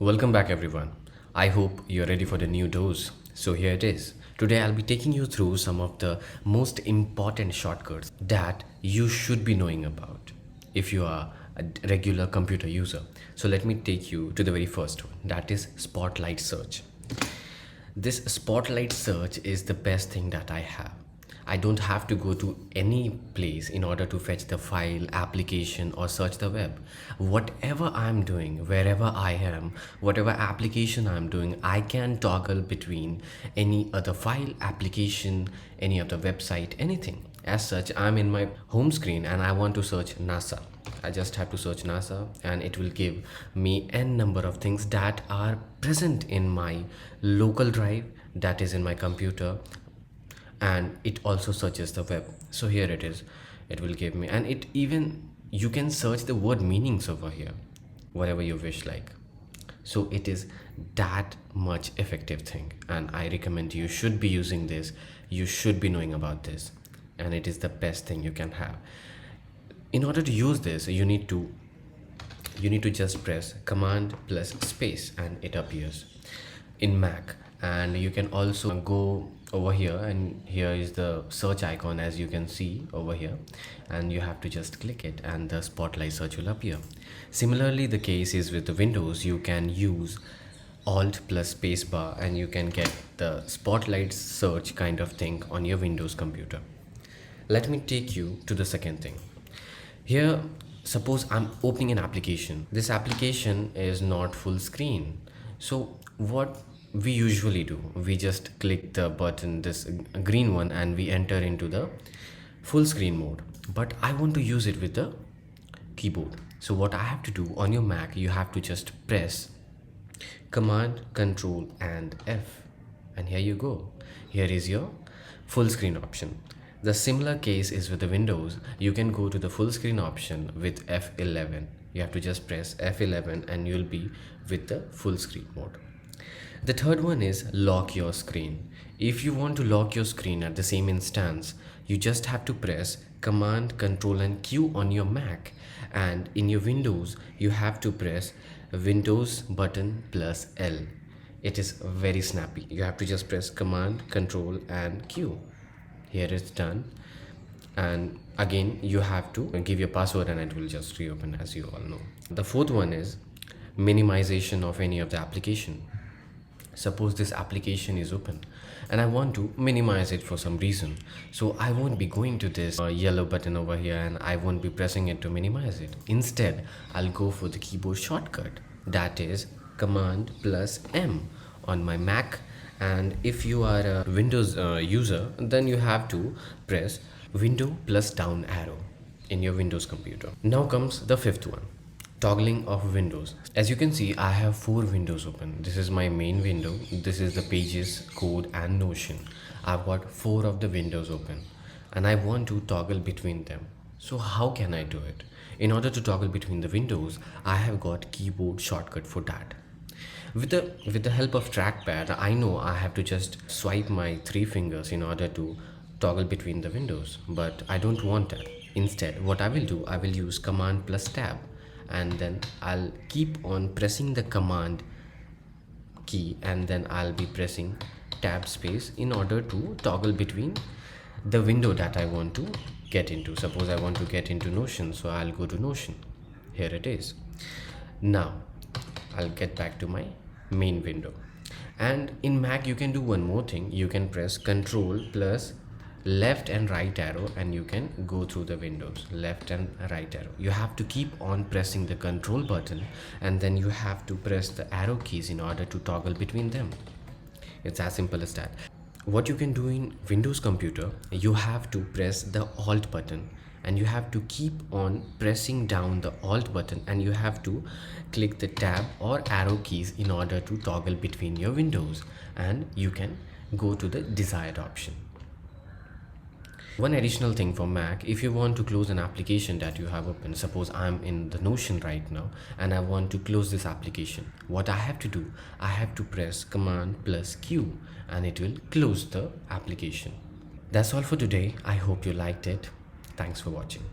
Welcome back, everyone. I hope you're ready for the new dose. So, here it is. Today, I'll be taking you through some of the most important shortcuts that you should be knowing about if you are a regular computer user. So, let me take you to the very first one, that is Spotlight Search. This Spotlight Search is the best thing that I have. I don't have to go to any place in order to fetch the file, application, or search the web. Whatever I'm doing, wherever I am, whatever application I'm doing, I can toggle between any other file, application, any other website, anything. As such, I'm in my home screen and I want to search NASA. I just have to search NASA and it will give me n number of things that are present in my local drive, that is in my computer, and it also searches the web. So here it is, it will give me, and it even you can search the word meanings over here, whatever you wish like. So it is that much effective thing, and I recommend you should be using this, you should be knowing about this, and it is the best thing you can have. In order to use this, you need to just press command plus space and it appears in Mac. And you can also go over here, and here is the search icon, as you can see over here, and you have to just click it and the Spotlight Search will appear. Similarly, the case is with the Windows. You can use Alt plus spacebar and you can get the Spotlight Search kind of thing on your Windows computer. Let me take you to the second thing. Here, suppose I'm opening an application. This application is not full screen. So what we usually do, we just click the button, this green one, and we enter into the full screen mode. But I want to use it with the keyboard. So what I have to do, on your Mac, you have to just press Command, Control and F, and here you go. Here is your full screen option. The similar case is with the Windows. You can go to the full screen option with F11. You have to just press F11 and you'll be with the full screen mode. The third one is lock your screen. If you want to lock your screen at the same instance, you just have to press Command, Control and Q on your Mac, and in your Windows you have to press Windows button plus L. It is very snappy. You have to just press Command, Control and Q. Here it's done, and again you have to give your password and it will just reopen, as you all know. The fourth one is minimization of any of the application. Suppose this application is open and I want to minimize it for some reason. So I won't be going to this yellow button over here and I won't be pressing it to minimize it. Instead, I'll go for the keyboard shortcut, that is Command plus M on my Mac. And if you are a Windows user, then you have to press Window plus down arrow in your Windows computer. Now comes the fifth one, toggling of windows. As you can see, I have 4 windows open. This is my main window, this is the Pages, Code and Notion. I've got 4 of the windows open and I want to toggle between them. So how can I do it? In order to toggle between the windows, I have got keyboard shortcut for that. With the help of trackpad, I know I have to just swipe my 3 fingers in order to toggle between the windows, but I don't want that. Instead, what I will do, I will use Command plus Tab, and then I'll keep on pressing the Command key and then I'll be pressing Tab space in order to toggle between the window that I want to get into. Suppose I want to get into Notion, so I'll go to Notion. Here it is. Now I'll get back to my main window. And in Mac you can do one more thing. You can press Control plus left and right arrow and you can go through the windows, left and right arrow. You have to keep on pressing the Control button and then you have to press the arrow keys in order to toggle between them. It's as simple as that. What you can do in Windows computer, you have to press the Alt button and you have to keep on pressing down the Alt button and you have to click the Tab or arrow keys in order to toggle between your windows, and you can go to the desired option. One additional thing for Mac, if you want to close an application that you have open, suppose I'm in the Notion right now and I want to close this application, what I have to do, I have to press Command plus Q and it will close the application. That's all for today. I hope you liked it. Thanks for watching.